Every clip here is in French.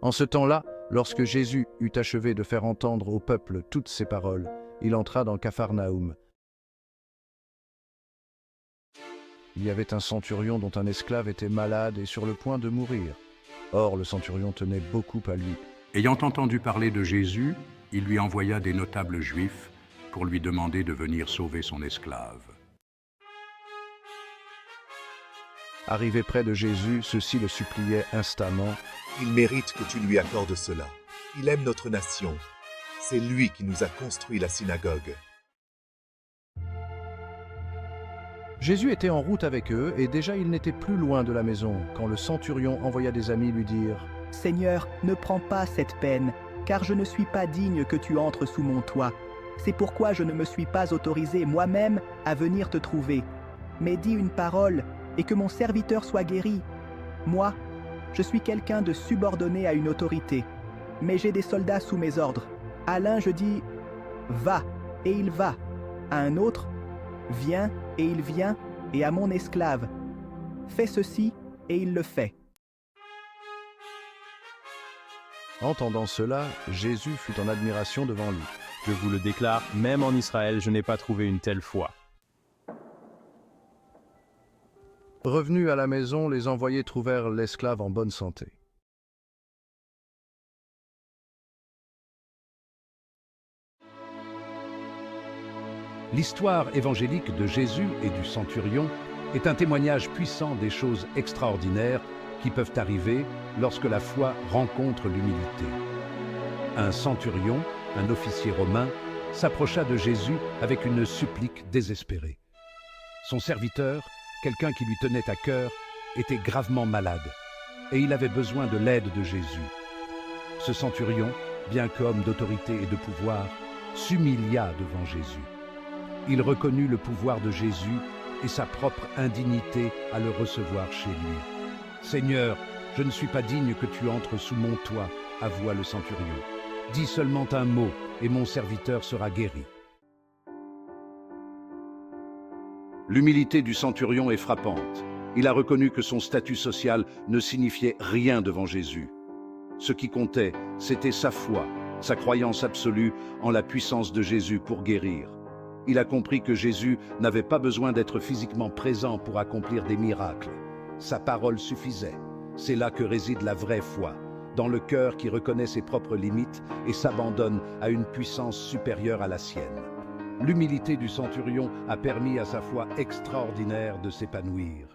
En ce temps-là, lorsque Jésus eut achevé de faire entendre au peuple toutes ces paroles, il entra dans Capharnaüm. Il y avait un centurion dont un esclave était malade et sur le point de mourir. Or, le centurion tenait beaucoup à lui. Ayant entendu parler de Jésus, il lui envoya des notables juifs pour lui demander de venir sauver son esclave. Arrivé près de Jésus, ceux-ci le suppliaient instamment. Il mérite que tu lui accordes cela. Il aime notre nation. C'est lui qui nous a construit la synagogue. Jésus était en route avec eux et déjà il n'était plus loin de la maison quand le centurion envoya des amis lui dire « Seigneur, ne prends pas cette peine, car je ne suis pas digne que tu entres sous mon toit. C'est pourquoi je ne me suis pas autorisé moi-même à venir te trouver. Mais dis une parole et que mon serviteur soit guéri. Moi, je suis quelqu'un de subordonné à une autorité, mais j'ai des soldats sous mes ordres. À l'un je dis « Va » et il va. À un autre « Viens » et il vient, et à mon esclave « Fais ceci » et il le fait. Entendant cela, Jésus fut en admiration devant lui. Je vous le déclare, même en Israël, je n'ai pas trouvé une telle foi. Revenus à la maison, les envoyés trouvèrent l'esclave en bonne santé. L'histoire évangélique de Jésus et du centurion est un témoignage puissant des choses extraordinaires qui peuvent arriver lorsque la foi rencontre l'humilité. Un centurion, un officier romain, s'approcha de Jésus avec une supplique désespérée. Son serviteur, quelqu'un qui lui tenait à cœur, était gravement malade et il avait besoin de l'aide de Jésus. Ce centurion, bien qu'homme d'autorité et de pouvoir, s'humilia devant Jésus. Il reconnut le pouvoir de Jésus et sa propre indignité à le recevoir chez lui. « Seigneur, je ne suis pas digne que tu entres sous mon toit, » avoua le centurion. « Dis seulement un mot et mon serviteur sera guéri. » L'humilité du centurion est frappante. Il a reconnu que son statut social ne signifiait rien devant Jésus. Ce qui comptait, c'était sa foi, sa croyance absolue en la puissance de Jésus pour guérir. Il a compris que Jésus n'avait pas besoin d'être physiquement présent pour accomplir des miracles. Sa parole suffisait. C'est là que réside la vraie foi, dans le cœur qui reconnaît ses propres limites et s'abandonne à une puissance supérieure à la sienne. L'humilité du centurion a permis à sa foi extraordinaire de s'épanouir.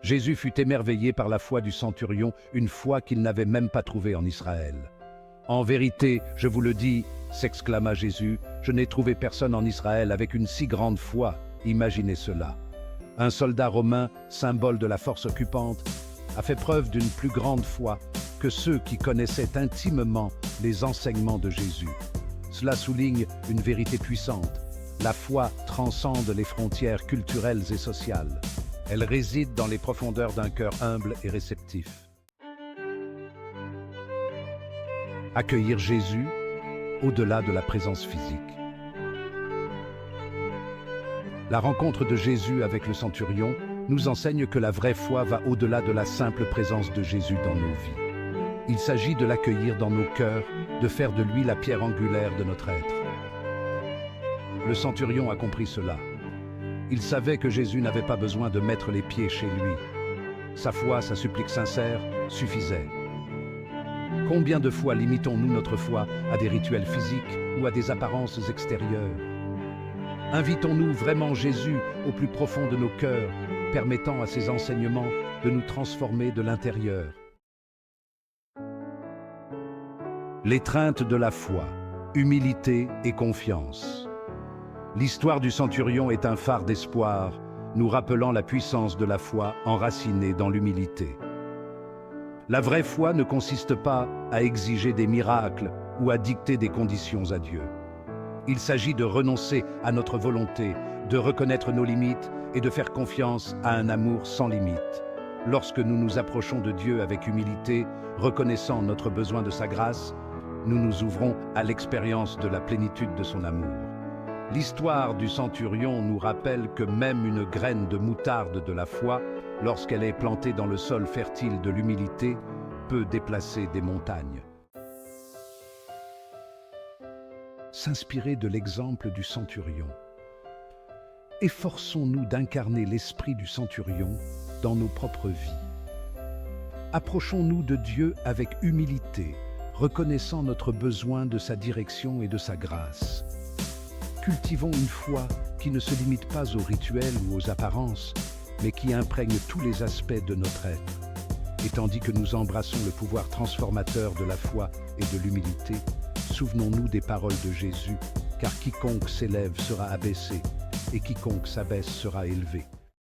Jésus fut émerveillé par la foi du centurion, une foi qu'il n'avait même pas trouvée en Israël. « En vérité, je vous le dis, » s'exclama Jésus, « je n'ai trouvé personne en Israël avec une si grande foi. Imaginez cela. Un soldat romain, symbole de la force occupante, a fait preuve d'une plus grande foi que ceux qui connaissaient intimement les enseignements de Jésus. Cela souligne une vérité puissante. La foi transcende les frontières culturelles et sociales. Elle réside dans les profondeurs d'un cœur humble et réceptif. Accueillir Jésus au-delà de la présence physique. La rencontre de Jésus avec le centurion nous enseigne que la vraie foi va au-delà de la simple présence de Jésus dans nos vies. Il s'agit de l'accueillir dans nos cœurs, de faire de lui la pierre angulaire de notre être. Le centurion a compris cela. Il savait que Jésus n'avait pas besoin de mettre les pieds chez lui. Sa foi, sa supplique sincère, suffisaient. Combien de fois limitons-nous notre foi à des rituels physiques ou à des apparences extérieures? Invitons-nous vraiment Jésus au plus profond de nos cœurs, permettant à ses enseignements de nous transformer de l'intérieur. L'étreinte de la foi, humilité et confiance. L'histoire du centurion est un phare d'espoir, nous rappelant la puissance de la foi enracinée dans l'humilité. La vraie foi ne consiste pas à exiger des miracles ou à dicter des conditions à Dieu. Il s'agit de renoncer à notre volonté, de reconnaître nos limites et de faire confiance à un amour sans limite. Lorsque nous nous approchons de Dieu avec humilité, reconnaissant notre besoin de sa grâce, nous nous ouvrons à l'expérience de la plénitude de son amour. L'histoire du centurion nous rappelle que même une graine de moutarde de la foi lorsqu'elle est plantée dans le sol fertile de l'humilité, peut déplacer des montagnes. S'inspirer de l'exemple du centurion. Efforçons-nous d'incarner l'esprit du centurion dans nos propres vies. Approchons-nous de Dieu avec humilité, reconnaissant notre besoin de sa direction et de sa grâce. Cultivons une foi qui ne se limite pas aux rituels ou aux apparences, mais qui imprègne tous les aspects de notre être. Et tandis que nous embrassons le pouvoir transformateur de la foi et de l'humilité, souvenons-nous des paroles de Jésus, car quiconque s'élève sera abaissé, et quiconque s'abaisse sera élevé.